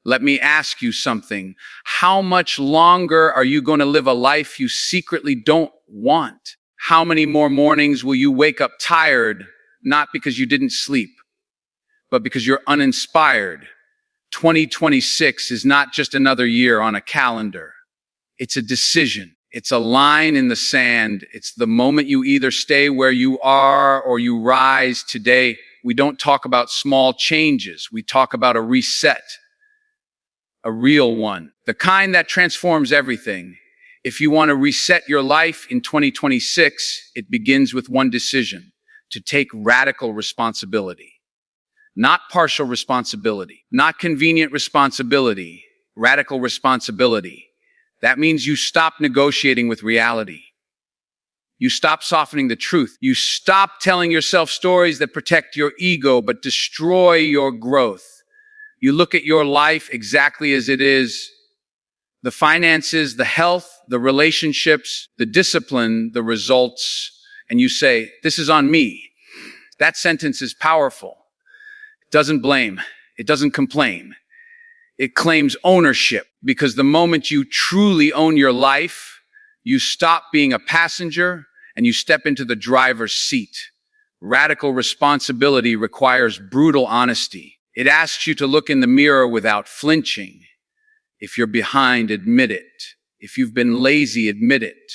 Let me ask you something. How much longer are you going to live a life you secretly don't want? How many more mornings will you wake up tired, not because you didn't sleep, but because you're uninspired? 2026 is not just another year on a calendar. It's a decision. It's a line in the sand. It's the moment you either stay where you are or you rise. Today, we don't talk about small changes. We talk about a reset, a real one, the kind that transforms everything. If you want to reset your life in 2026, it begins with one decision: to take radical responsibility. Not partial responsibility, not convenient responsibility, radical responsibility. That means you stop negotiating with reality. You stop softening the truth. You stop telling yourself stories that protect your ego but destroy your growth. You look at your life exactly as it is: the finances, the health, the relationships, the discipline, the results, and you say, "This is on me." That sentence is powerful. It doesn't blame. It doesn't complain. It claims ownership, because the moment you truly own your life, you stop being a passenger and you step into the driver's seat. Radical responsibility requires brutal honesty. It asks you to look in the mirror without flinching. If you're behind, admit it. If you've been lazy, admit it.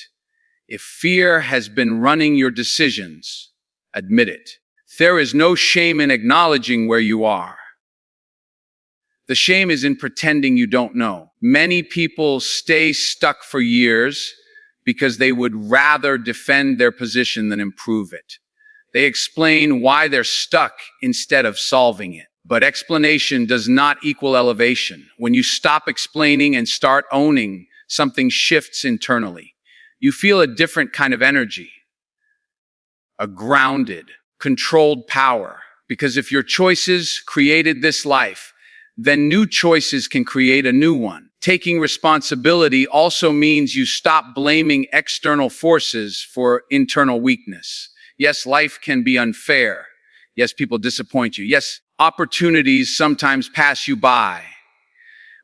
If fear has been running your decisions, admit it. There is no shame in acknowledging where you are. The shame is in pretending you don't know. Many people stay stuck for years because they would rather defend their position than improve it. They explain why they're stuck instead of solving it. But explanation does not equal elevation. When you stop explaining and start owning, something shifts internally. You feel a different kind of energy, a grounded, controlled power. Because if your choices created this life, then new choices can create a new one. Taking responsibility also means you stop blaming external forces for internal weakness. Yes, life can be unfair. Yes, people disappoint you. Yes, opportunities sometimes pass you by.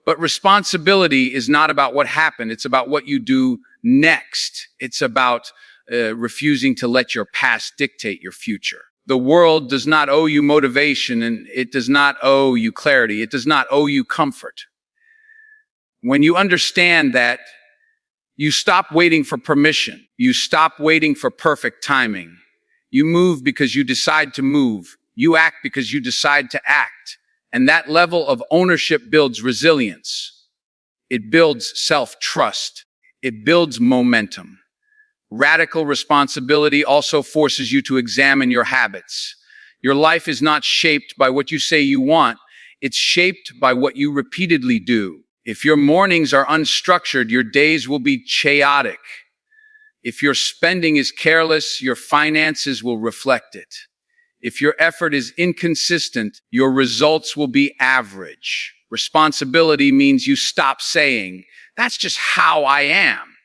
But responsibility is not about what happened. It's about what you do next. It's about refusing to let your past dictate your future. The world does not owe you motivation, and it does not owe you clarity. It does not owe you comfort. When you understand that, you stop waiting for permission. You stop waiting for perfect timing. You move because you decide to move. You act because you decide to act. And that level of ownership builds resilience. It builds self-trust. It builds momentum. Radical responsibility also forces you to examine your habits. Your life is not shaped by what you say you want. It's shaped by what you repeatedly do. If your mornings are unstructured, your days will be chaotic. If your spending is careless, your finances will reflect it. If your effort is inconsistent, your results will be average. Responsibility means you stop saying, "That's just how I am."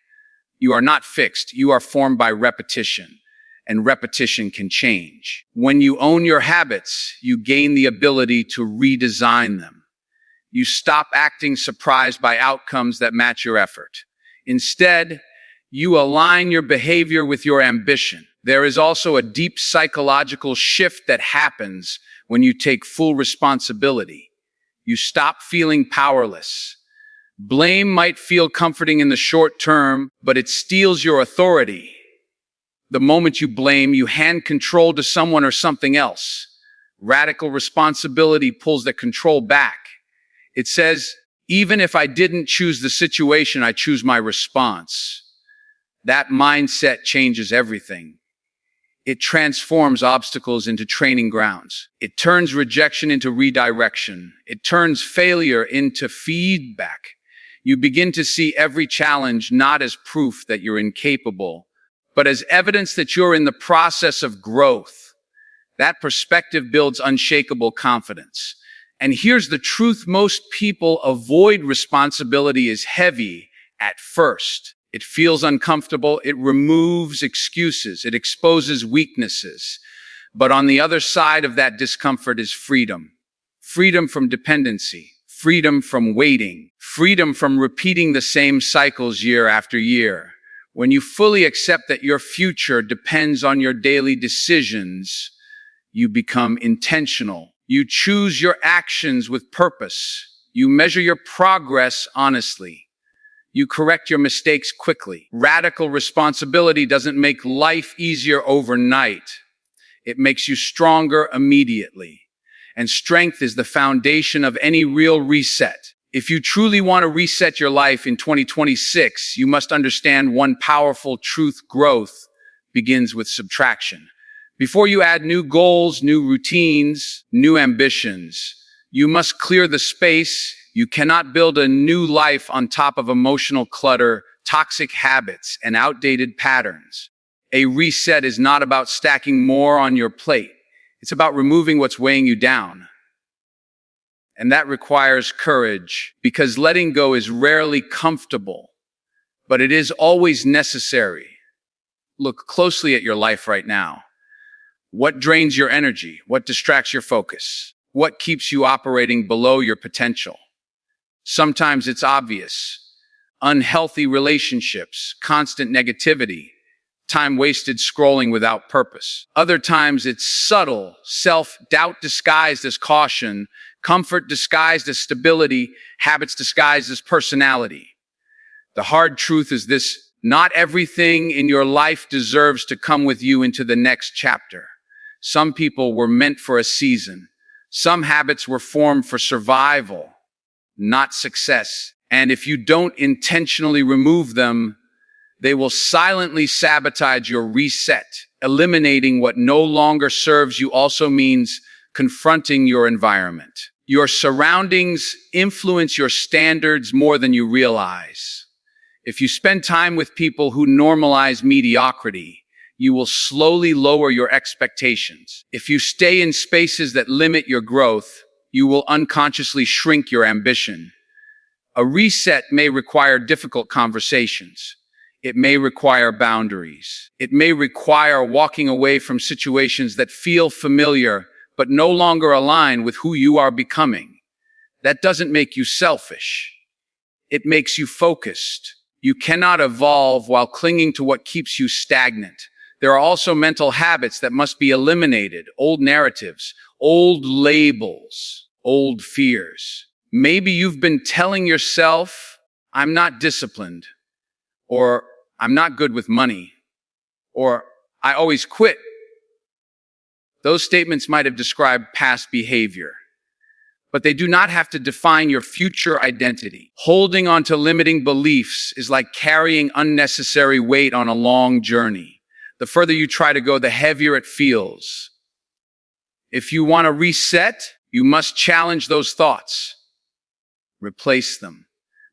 You are not fixed. You are formed by repetition, and repetition can change. When you own your habits, you gain the ability to redesign them. You stop acting surprised by outcomes that match your effort. Instead, you align your behavior with your ambition. There is also a deep psychological shift that happens when you take full responsibility. You stop feeling powerless. Blame might feel comforting in the short term, but it steals your authority. The moment you blame, you hand control to someone or something else. Radical responsibility pulls that control back. It says, even if I didn't choose the situation, I choose my response. That mindset changes everything. It transforms obstacles into training grounds. It turns rejection into redirection. It turns failure into feedback. You begin to see every challenge not as proof that you're incapable, but as evidence that you're in the process of growth. That perspective builds unshakable confidence. And here's the truth: most people avoid responsibility as heavy at first. It feels uncomfortable. It removes excuses. It exposes weaknesses. But on the other side of that discomfort is freedom. Freedom from dependency. freedom from waiting, freedom from repeating the same cycles year after year. When you fully accept that your future depends on your daily decisions, you become intentional. You choose your actions with purpose. You measure your progress honestly. You correct your mistakes quickly. Radical responsibility doesn't make life easier overnight. It makes you stronger immediately. And strength is the foundation of any real reset. If you truly want to reset your life in 2026, you must understand one powerful truth: growth begins with subtraction. Before you add new goals, new routines, new ambitions, you must clear the space. You cannot build a new life on top of emotional clutter, toxic habits, and outdated patterns. A reset is not about stacking more on your plate. It's about removing what's weighing you down. And that requires courage, because letting go is rarely comfortable, but it is always necessary. Look closely at your life right now. What drains your energy? What distracts your focus? What keeps you operating below your potential? Sometimes it's obvious. Unhealthy relationships, constant negativity, time wasted scrolling without purpose. Other times it's subtle, self-doubt disguised as caution, comfort disguised as stability, habits disguised as personality. The hard truth is this: not everything in your life deserves to come with you into the next chapter. Some people were meant for a season. Some habits were formed for survival, not success. And if you don't intentionally remove them, they will silently sabotage your reset. Eliminating what no longer serves you also means confronting your environment. Your surroundings influence your standards more than you realize. If you spend time with people who normalize mediocrity, you will slowly lower your expectations. If you stay in spaces that limit your growth, you will unconsciously shrink your ambition. A reset may require difficult conversations. It may require boundaries. It may require walking away from situations that feel familiar but no longer align with who you are becoming. That doesn't make you selfish. It makes you focused. You cannot evolve while clinging to what keeps you stagnant. There are also mental habits that must be eliminated: old narratives, old labels, old fears. Maybe you've been telling yourself, "I'm not disciplined," or "I'm not good with money," or "I always quit." Those statements might have described past behavior, but they do not have to define your future identity. Holding on to limiting beliefs is like carrying unnecessary weight on a long journey. The further you try to go, the heavier it feels. If you want to reset, you must challenge those thoughts. Replace them.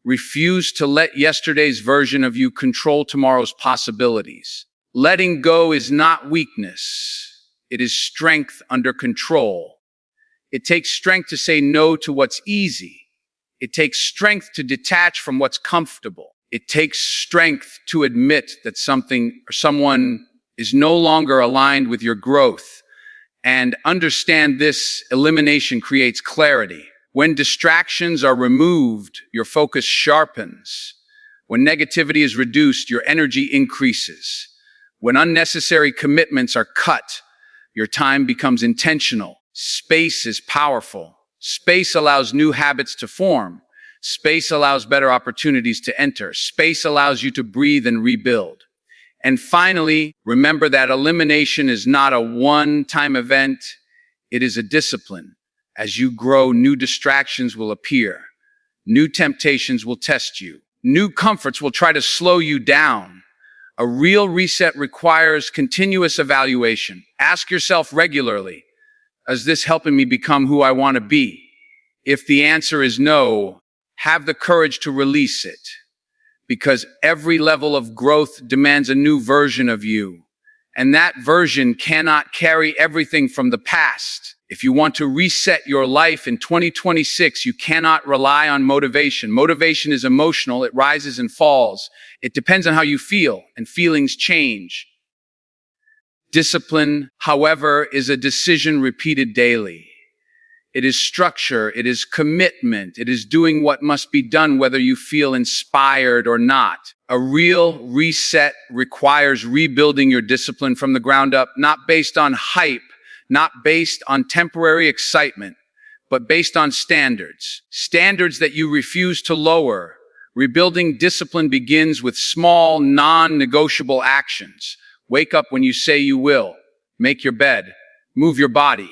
Refuse to let yesterday's version of you control tomorrow's possibilities. Letting go is not weakness. It is strength under control. It takes strength to say no to what's easy. It takes strength to detach from what's comfortable. It takes strength to admit that something or someone is no longer aligned with your growth. And understand this: elimination creates clarity. When distractions are removed, your focus sharpens. When negativity is reduced, your energy increases. When unnecessary commitments are cut, your time becomes intentional. Space is powerful. Space allows new habits to form. Space allows better opportunities to enter. Space allows you to breathe and rebuild. And finally, remember that elimination is not a one-time event. It is a discipline. As you grow, new distractions will appear. New temptations will test you. New comforts will try to slow you down. A real reset requires continuous evaluation. Ask yourself regularly, is this helping me become who I want to be? If the answer is no, have the courage to release it. Because every level of growth demands a new version of you. And that version cannot carry everything from the past. If you want to reset your life in 2026, you cannot rely on motivation. Motivation is emotional. It rises and falls. It depends on how you feel, and feelings change. Discipline, however, is a decision repeated daily. It is structure. It is commitment. It is doing what must be done whether you feel inspired or not. A real reset requires rebuilding your discipline from the ground up, not based on hype, not based on temporary excitement, but based on standards. Standards that you refuse to lower. Rebuilding discipline begins with small, non-negotiable actions. Wake up when you say you will. Make your bed. Move your body.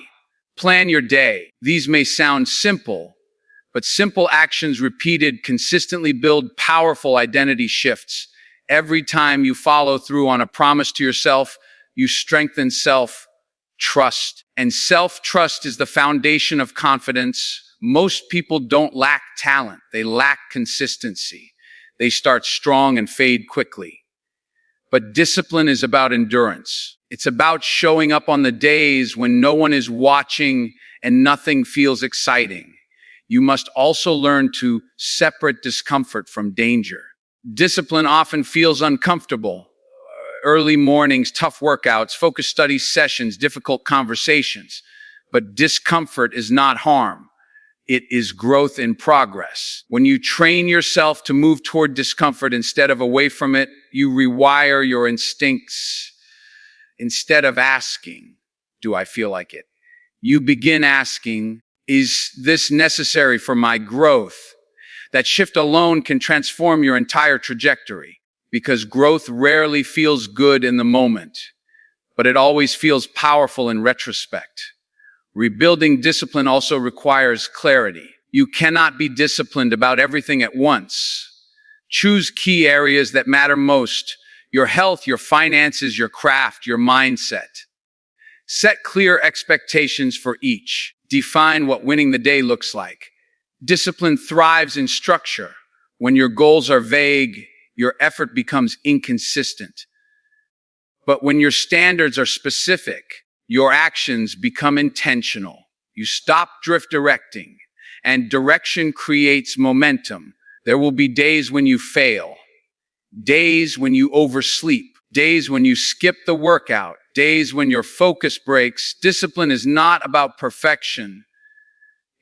Plan your day. These may sound simple, but simple actions repeated consistently build powerful identity shifts. Every time you follow through on a promise to yourself, you strengthen self-trust. And self-trust is the foundation of confidence. Most people don't lack talent. They lack consistency. They start strong and fade quickly. But discipline is about endurance. It's about showing up on the days when no one is watching and nothing feels exciting. You must also learn to separate discomfort from danger. Discipline often feels uncomfortable. Early mornings, tough workouts, focused study sessions, difficult conversations. But discomfort is not harm. It is growth in progress. When you train yourself to move toward discomfort instead of away from it, you rewire your instincts. Instead of asking, do I feel like it? You begin asking, is this necessary for my growth? That shift alone can transform your entire trajectory, because growth rarely feels good in the moment, but it always feels powerful in retrospect. Rebuilding discipline also requires clarity. You cannot be disciplined about everything at once. Choose key areas that matter most: your health, your finances, your craft, your mindset. Set clear expectations for each. Define what winning the day looks like. Discipline thrives in structure. When your goals are vague, your effort becomes inconsistent. But when your standards are specific, your actions become intentional. You stop drift directing, and direction creates momentum. There will be days when you fail, days when you oversleep, days when you skip the workout, days when your focus breaks. Discipline is not about perfection.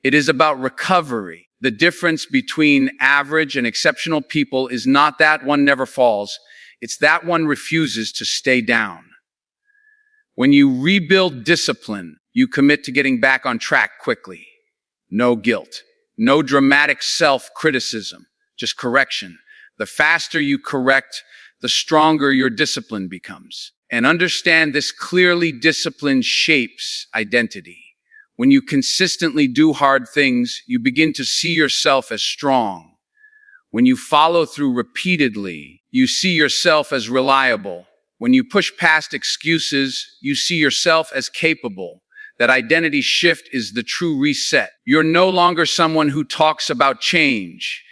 It is about recovery. The difference between average and exceptional people is not that one never falls. It's that one refuses to stay down. When you rebuild discipline, you commit to getting back on track quickly. No guilt, no dramatic self-criticism, just correction. The faster you correct, the stronger your discipline becomes. And understand this clearly: discipline shapes identity. When you consistently do hard things, you begin to see yourself as strong. When you follow through repeatedly, you see yourself as reliable. When you push past excuses, you see yourself as capable. That identity shift is the true reset. You're no longer someone who talks about change.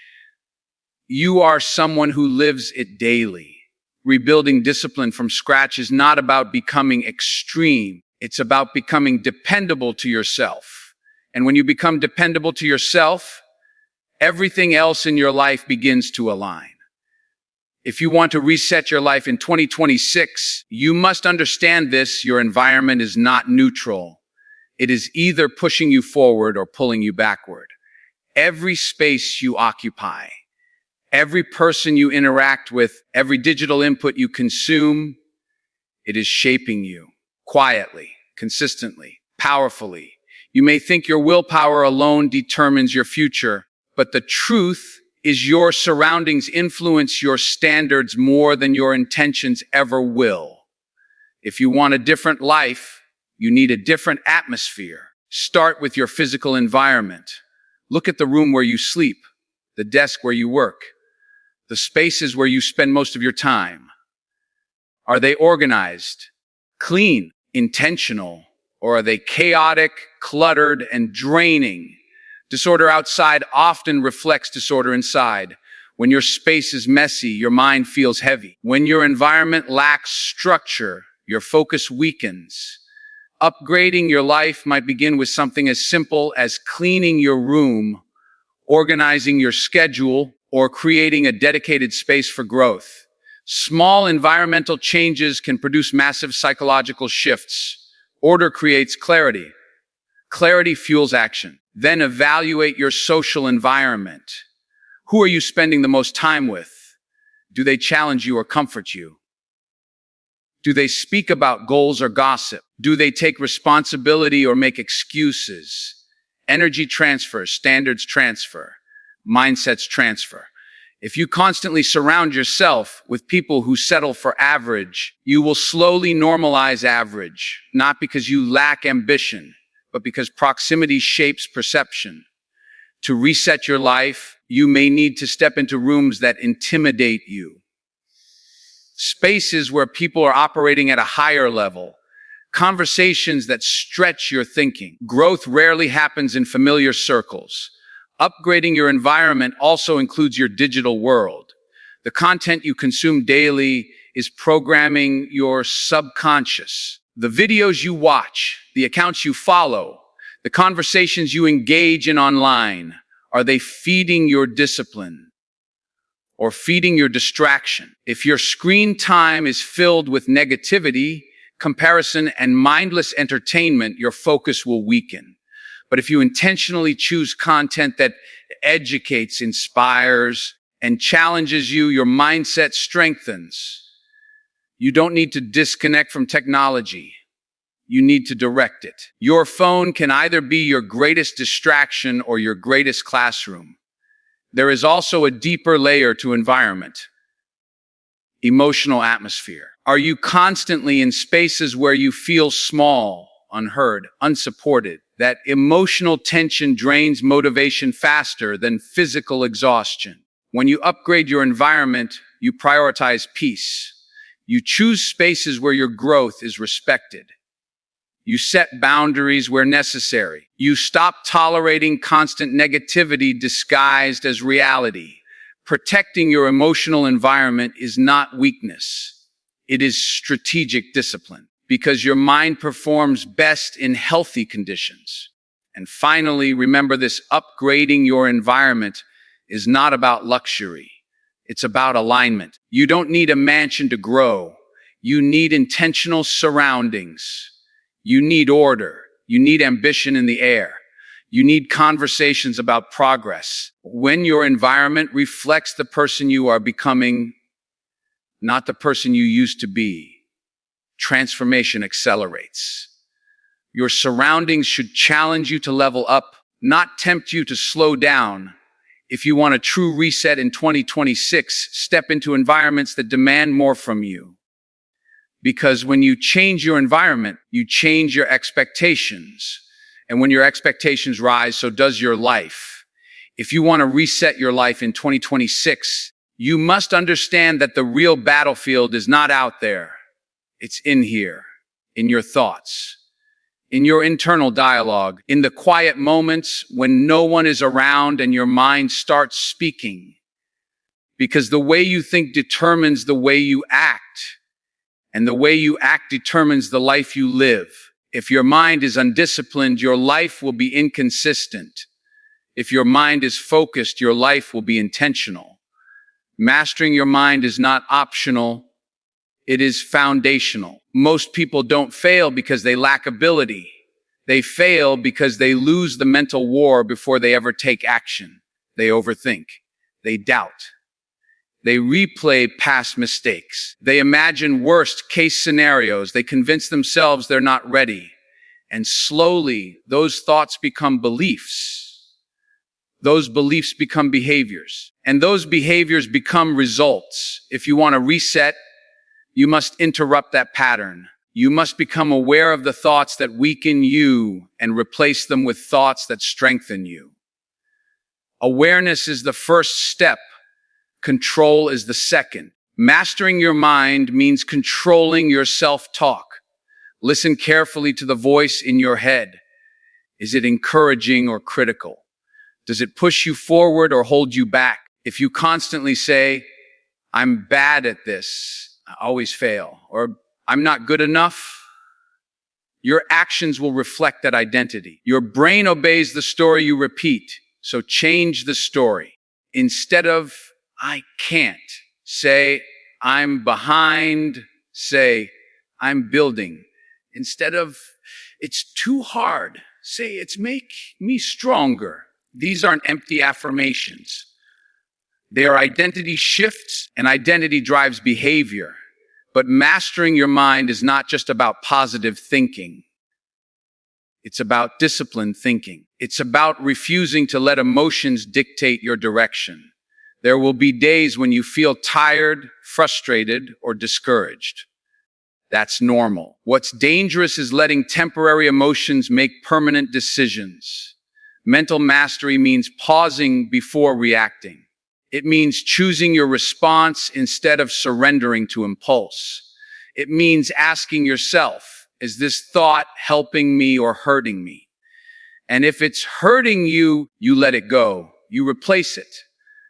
You are someone who lives it daily. Rebuilding discipline from scratch is not about becoming extreme. It's about becoming dependable to yourself. And when you become dependable to yourself, everything else in your life begins to align. If you want to reset your life in 2026, you must understand this: your environment is not neutral. It is either pushing you forward or pulling you backward. Every space you occupy, every person you interact with, every digital input you consume, it is shaping you quietly, consistently, powerfully. You may think your willpower alone determines your future, but the truth is your surroundings influence your standards more than your intentions ever will. If you want a different life, you need a different atmosphere. Start with your physical environment. Look at the room where you sleep, the desk where you work, the spaces where you spend most of your time. Are they organized, clean, intentional, or are they chaotic, cluttered, and draining? Disorder outside often reflects disorder inside. When your space is messy, your mind feels heavy. When your environment lacks structure, your focus weakens. Upgrading your life might begin with something as simple as cleaning your room, organizing your schedule, or creating a dedicated space for growth. Small environmental changes can produce massive psychological shifts. Order creates clarity. Clarity fuels action. Then evaluate your social environment. Who are you spending the most time with? Do they challenge you or comfort you? Do they speak about goals or gossip? Do they take responsibility or make excuses? Energy transfers, standards transfer, mindsets transfer. If you constantly surround yourself with people who settle for average, you will slowly normalize average, not because you lack ambition, but because proximity shapes perception. To reset your life, you may need to step into rooms that intimidate you. Spaces where people are operating at a higher level. Conversations that stretch your thinking. Growth rarely happens in familiar circles. Upgrading your environment also includes your digital world. The content you consume daily is programming your subconscious. The videos you watch, the accounts you follow, the conversations you engage in online, are they feeding your discipline or feeding your distraction? If your screen time is filled with negativity, comparison, and mindless entertainment, your focus will weaken. But if you intentionally choose content that educates, inspires, and challenges you, your mindset strengthens. You don't need to disconnect from technology. You need to direct it. Your phone can either be your greatest distraction or your greatest classroom. There is also a deeper layer to environment. Emotional atmosphere. Are you constantly in spaces where you feel small, unheard, unsupported? That emotional tension drains motivation faster than physical exhaustion. When you upgrade your environment, you prioritize peace. You choose spaces where your growth is respected. You set boundaries where necessary. You stop tolerating constant negativity disguised as reality. Protecting your emotional environment is not weakness. It is strategic discipline, because your mind performs best in healthy conditions. And finally, remember this: upgrading your environment is not about luxury. It's about alignment. You don't need a mansion to grow. You need intentional surroundings. You need order. You need ambition in the air. You need conversations about progress. When your environment reflects the person you are becoming, not the person you used to be, transformation accelerates. Your surroundings should challenge you to level up, not tempt you to slow down. If you want a true reset in 2026, step into environments that demand more from you. Because when you change your environment, you change your expectations. And when your expectations rise, so does your life. If you want to reset your life in 2026, you must understand that the real battlefield is not out there. It's in here, in your thoughts, in your internal dialogue, in the quiet moments when no one is around and your mind starts speaking. Because the way you think determines the way you act. And the way you act determines the life you live. If your mind is undisciplined, your life will be inconsistent. If your mind is focused, your life will be intentional. Mastering your mind is not optional. It is foundational. Most people don't fail because they lack ability. They fail because they lose the mental war before they ever take action. They overthink. They doubt. They replay past mistakes. They imagine worst-case scenarios. They convince themselves they're not ready. And slowly, those thoughts become beliefs. Those beliefs become behaviors. And those behaviors become results. If you want to reset, you must interrupt that pattern. You must become aware of the thoughts that weaken you and replace them with thoughts that strengthen you. Awareness is the first step. Control is the second. Mastering your mind means controlling your self-talk. Listen carefully to the voice in your head. Is it encouraging or critical? Does it push you forward or hold you back? If you constantly say, "I'm bad at this, I always fail," or "I'm not good enough," your actions will reflect that identity. Your brain obeys the story you repeat, so change the story. Instead of "I can't," say "I'm behind," say "I'm building." Instead of "it's too hard," Say, it's make me stronger. These aren't empty affirmations. They are identity shifts, and identity drives behavior. But mastering your mind is not just about positive thinking. It's about disciplined thinking. It's about refusing to let emotions dictate your direction. There will be days when you feel tired, frustrated, or discouraged. That's normal. What's dangerous is letting temporary emotions make permanent decisions. Mental mastery means pausing before reacting. It means choosing your response instead of surrendering to impulse. It means asking yourself, is this thought helping me or hurting me? And if it's hurting you, you let it go. You replace it.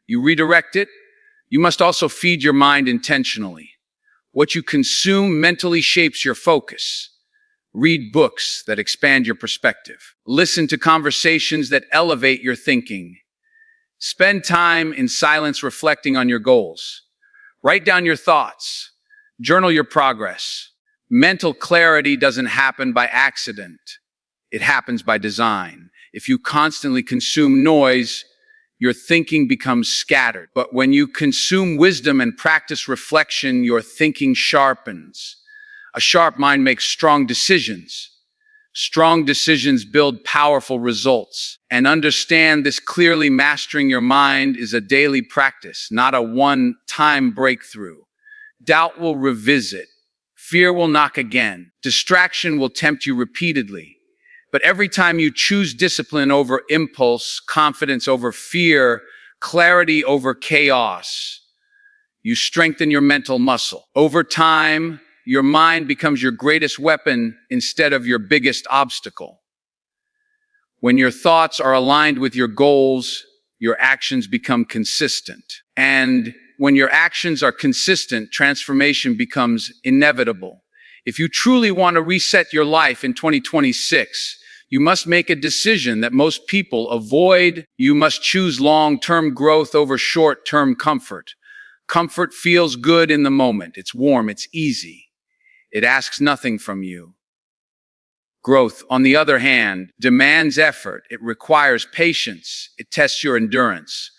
You redirect it. You must also feed your mind intentionally. What you consume mentally shapes your focus. Read books that expand your perspective. Listen to conversations that elevate your thinking. Spend time in silence reflecting on your goals. Write down your thoughts. Journal your progress. Mental clarity doesn't happen by accident. It happens by design. If you constantly consume noise, your thinking becomes scattered. But when you consume wisdom and practice reflection, your thinking sharpens. A sharp mind makes strong decisions. Strong decisions build powerful results. And understand this clearly: mastering your mind is a daily practice, not a one-time breakthrough. Doubt will revisit. Fear will knock again. Distraction will tempt you repeatedly. But every time you choose discipline over impulse, confidence over fear, clarity over chaos, you strengthen your mental muscle. Over time, your mind becomes your greatest weapon instead of your biggest obstacle. When your thoughts are aligned with your goals, your actions become consistent. And when your actions are consistent, transformation becomes inevitable. If you truly want to reset your life in 2026, you must make a decision that most people avoid. You must choose long-term growth over short-term comfort. Comfort feels good in the moment. It's warm. It's easy. It asks nothing from you. Growth, on the other hand, demands effort. It requires patience. It tests your endurance.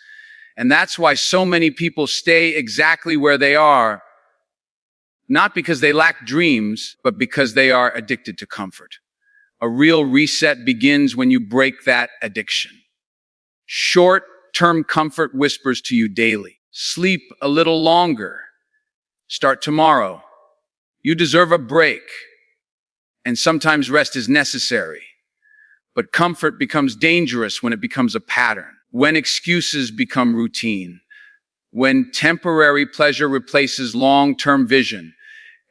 And that's why so many people stay exactly where they are, not because they lack dreams, but because they are addicted to comfort. A real reset begins when you break that addiction. Short-term comfort whispers to you daily. Sleep a little longer. Start tomorrow. You deserve a break. And sometimes rest is necessary. But comfort becomes dangerous when it becomes a pattern. When excuses become routine. When temporary pleasure replaces long-term vision.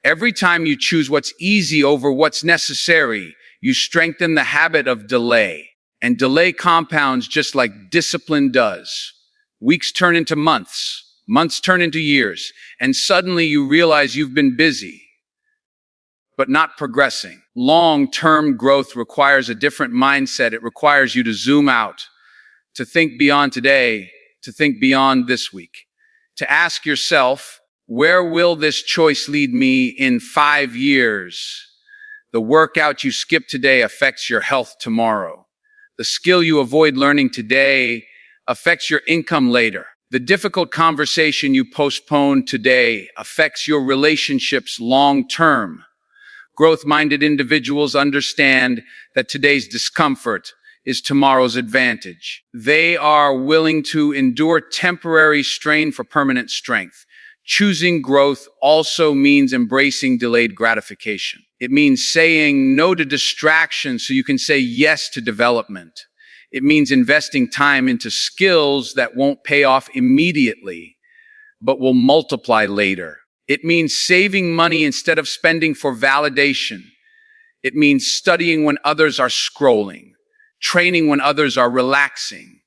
Every time you choose what's easy over what's necessary, you strengthen the habit of delay. And delay compounds just like discipline does. Weeks turn into months. Months turn into years. And suddenly you realize you've been busy, but not progressing. Long-term growth requires a different mindset. It requires you to zoom out, to think beyond today, to think beyond this week, to ask yourself, where will this choice lead me in 5 years? The workout you skip today affects your health tomorrow. The skill you avoid learning today affects your income later. The difficult conversation you postpone today affects your relationships long term. Growth-minded individuals understand that today's discomfort is tomorrow's advantage. They are willing to endure temporary strain for permanent strength. Choosing growth also means embracing delayed gratification. It means saying no to distraction so you can say yes to development. It means investing time into skills that won't pay off immediately, but will multiply later. It means saving money instead of spending for validation. It means studying when others are scrolling, training when others are relaxing,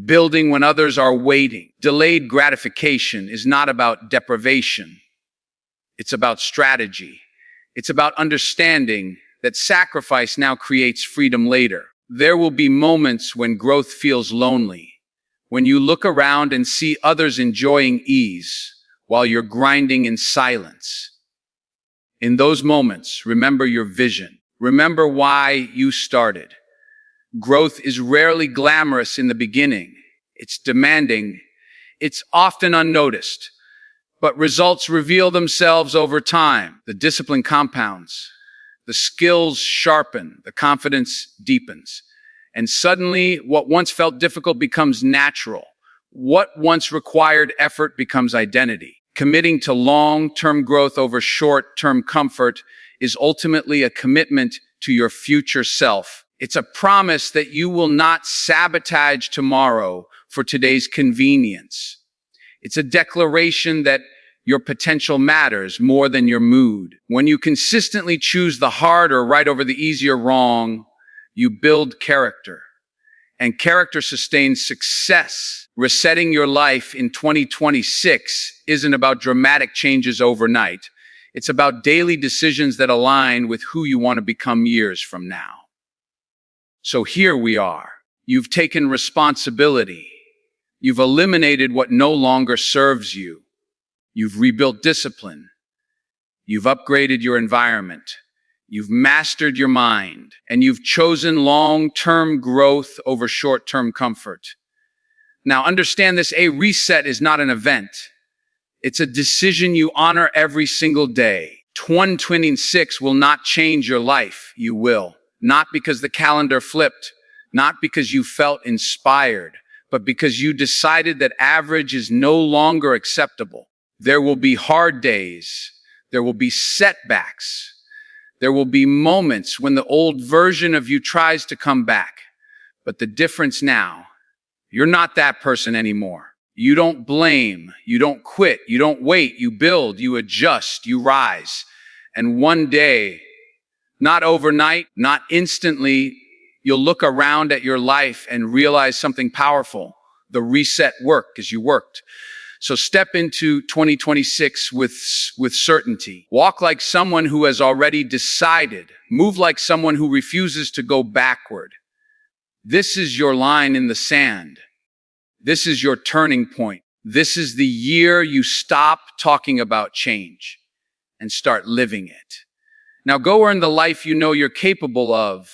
building when others are waiting. Delayed gratification is not about deprivation. It's about strategy. It's about understanding that sacrifice now creates freedom later. There will be moments when growth feels lonely, when you look around and see others enjoying ease while you're grinding in silence. In those moments, remember your vision. Remember why you started. Growth is rarely glamorous in the beginning. It's demanding. It's often unnoticed. But results reveal themselves over time. The discipline compounds. The skills sharpen. The confidence deepens. And suddenly, what once felt difficult becomes natural. What once required effort becomes identity. Committing to long-term growth over short-term comfort is ultimately a commitment to your future self. It's a promise that you will not sabotage tomorrow for today's convenience. It's a declaration that your potential matters more than your mood. When you consistently choose the harder right over the easier wrong, you build character. And character sustains success. Resetting your life in 2026 isn't about dramatic changes overnight. It's about daily decisions that align with who you want to become years from now. So here we are. You've taken responsibility. You've eliminated what no longer serves you. You've rebuilt discipline. You've upgraded your environment. You've mastered your mind, and you've chosen long-term growth over short-term comfort. Now, understand this, a reset is not an event. It's a decision you honor every single day. 2026 will not change your life. You will. Not because the calendar flipped, not because you felt inspired, but because you decided that average is no longer acceptable. There will be hard days. There will be setbacks. There will be moments when the old version of you tries to come back. But the difference now, you're not that person anymore. You don't blame, you don't quit, you don't wait, you build, you adjust, you rise. And one day, not overnight, not instantly, you'll look around at your life and realize something powerful. The reset worked because you worked. So step into 2026 with certainty. Walk like someone who has already decided. Move like someone who refuses to go backward. This is your line in the sand. This is your turning point. This is the year you stop talking about change and start living it. Now go earn the life you know you're capable of.